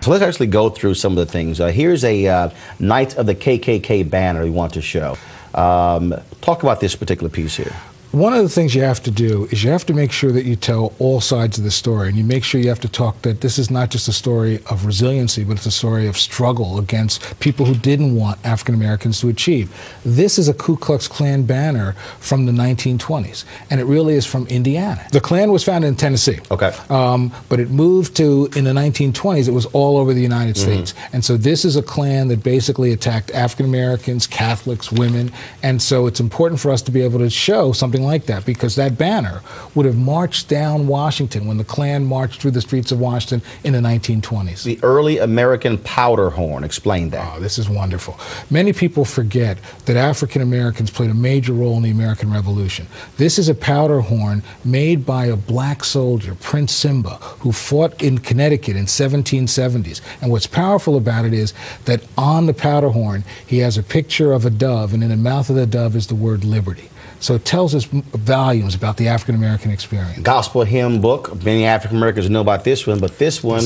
So let's actually go through some of the things. Here's a Knights of the KKK banner we want to show. Talk about this particular piece here. One of the things you have to do is you have to make sure that you tell all sides of the story, and you make sure you have to talk that this is not just a story of resiliency, but it's a story of struggle against people who didn't want African Americans to achieve. This is a Ku Klux Klan banner from the 1920s, and it really is from Indiana. The Klan was founded in Tennessee, but it moved to, in the 1920s, it was all over the United States. And so this is a Klan that basically attacked African Americans, Catholics, women, and so it's important for us to be able to show something like that, because that banner would have marched down Washington when the Klan marched through the streets of Washington in the 1920s. The early American powder horn. Explain that. Oh, this is wonderful. Many people forget that African Americans played a major role in the American Revolution. This is a powder horn made by a black soldier, Prince Simba, who fought in Connecticut in 1770s. And what's powerful about it is that on the powder horn, he has a picture of a dove, and in the mouth of the dove is the word liberty. So it tells us volumes about the African-American experience. Gospel hymn book. Many African-Americans know about this one, but this one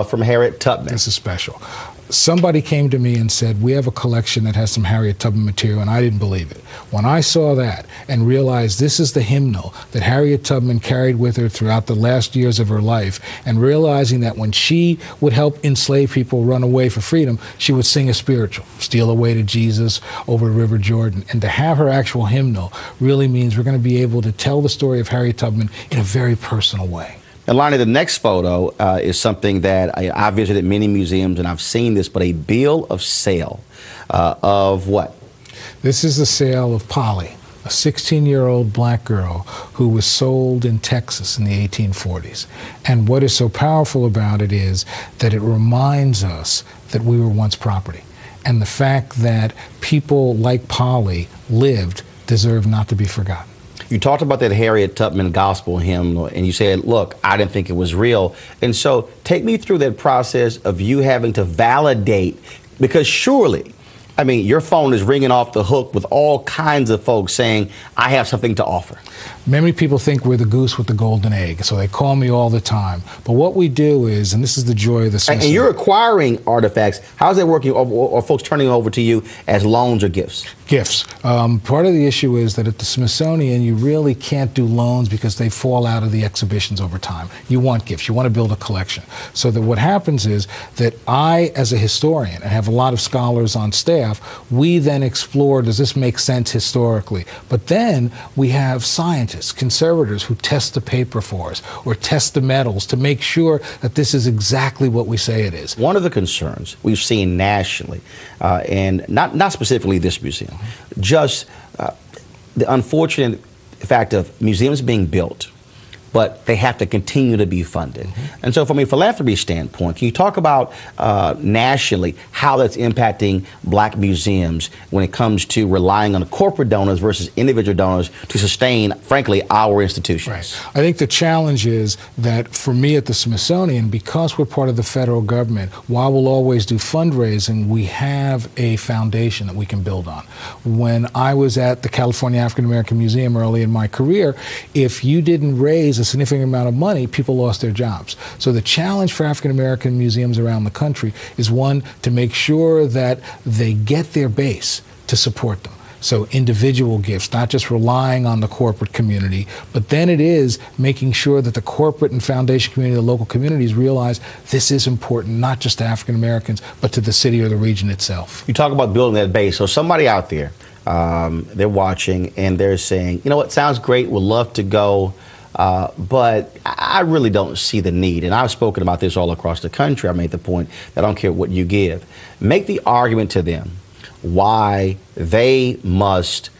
from Harriet Tubman. This is special. Somebody came to me and said, we have a collection that has some Harriet Tubman material, and I didn't believe it. When I saw that and realized this is the hymnal that Harriet Tubman carried with her throughout the last years of her life, and realizing that when she would help enslaved people run away for freedom, she would sing a spiritual, Steal Away to Jesus, Over the River Jordan. And to have her actual hymnal really means we're going to be able to tell the story of Harriet Tubman in a very personal way. And Lonnie, the next photo is something that I visited many museums and I've seen this, but a bill of sale of what? This is the sale of Polly, a 16-year-old black girl who was sold in Texas in the 1840s. And what is so powerful about it is that it reminds us that we were once property. And the fact that people like Polly lived deserve not to be forgotten. You talked about that Harriet Tubman gospel hymn, and you said, look, I didn't think it was real. And so take me through that process of you having to validate, because surely, I mean, your phone is ringing off the hook with all kinds of folks saying, I have something to offer. Many people think we're the goose with the golden egg, so they call me all the time. But what we do is, and this is the joy of the Smithsonian. And you're acquiring artifacts. How's that working? Or folks turning over to you as loans or gifts? Gifts. Part of the issue is that at the Smithsonian, you really can't do loans because they fall out of the exhibitions over time. You want gifts. You want to build a collection. So that what happens is that I, as a historian, and have a lot of scholars on staff, we then explore, does this make sense historically? But then we have scientists, conservators who test the paper for us or test the metals to make sure that this is exactly what we say it is. One of the concerns we've seen nationally, and not specifically this museum, just the unfortunate fact of museums being built, but they have to continue to be funded. And so from a philanthropy standpoint, can you talk about nationally how that's impacting black museums when it comes to relying on corporate donors versus individual donors to sustain, frankly, our institutions? Right. I think the challenge is that for me at the Smithsonian, because we're part of the federal government, while we'll always do fundraising, we have a foundation that we can build on. When I was at the California African American Museum early in my career, if you didn't raise a significant amount of money, people lost their jobs. So the challenge for African American museums around the country is, one, to make sure that they get their base to support them. So individual gifts, not just relying on the corporate community, but then it is making sure that the corporate and foundation community, the local communities realize this is important, not just to African Americans, but to the city or the region itself. You talk about building that base. So somebody out there, they're watching and they're saying, you know what, sounds great, would love to go, but I really don't see the need. And I've spoken about this all across the country. I made the point that I don't care what you give. Make the argument to them why they must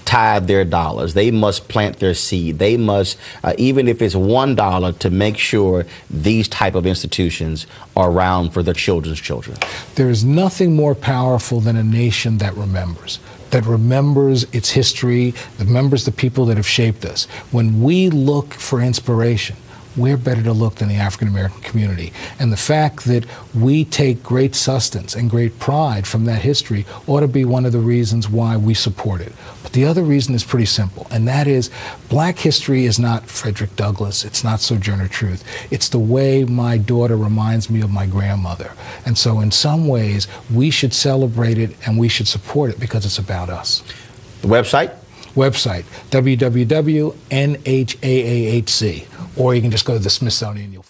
tithe their dollars. They must plant their seed. They must, even if it's $1, to make sure these type of institutions are around for their children's children. There is nothing more powerful than a nation that remembers its history, remembers the people that have shaped us. When we look for inspiration, we're better to look than the African American community. And the fact that we take great sustenance and great pride from that history ought to be one of the reasons why we support it. But the other reason is pretty simple, and that is black history is not Frederick Douglass. It's not Sojourner Truth. It's the way my daughter reminds me of my grandmother. And so in some ways, we should celebrate it and we should support it because it's about us. The website? Website, www.nhaahc, or you can just go to the Smithsonian.